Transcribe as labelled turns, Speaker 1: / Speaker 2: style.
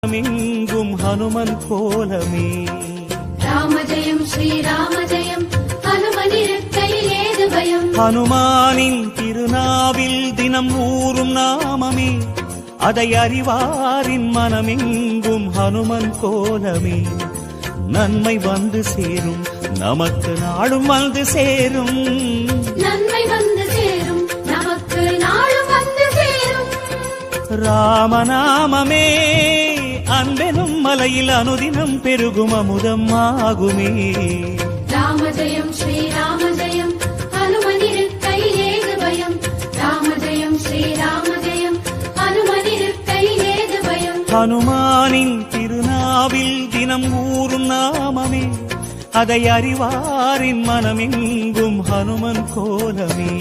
Speaker 1: எங்கும் ஹனுமன் கோலமே.
Speaker 2: ராமஜயம் ஸ்ரீராமஜயம் ஹனுமனிருக்கையில் ஏது பயம்.
Speaker 1: ஹனுமானின் திருநாவில் தினம் ஊறும் நாமமே, அதை அறிவாரின் மனமெங்கும் ஹனுமன் கோலமே. நன்மை வந்து சேரும், நமக்கு நாளும் வந்து சேரும்.
Speaker 2: நன்மை வந்து சேரும், நமக்கு நாளும் வந்து சேரும்.
Speaker 1: ராமநாமமே அன்பெனும் மலையில் அனுதினம் பெருகும் அமுதம் ஆகுமே.
Speaker 2: ராமஜயம் ஸ்ரீராமஜயம் ஹனுமனிருக்கையில் ஏது பயம். ராமஜயம் ஸ்ரீராமஜயம் ஹனுமனிருக்கையில் ஏது பயம்.
Speaker 1: ஹனுமானின் திருநாவில் தினம் ஊறும் நாமமே, அதை அறிவாரின் மனமெங்கும் ஹனுமன் கோலமே.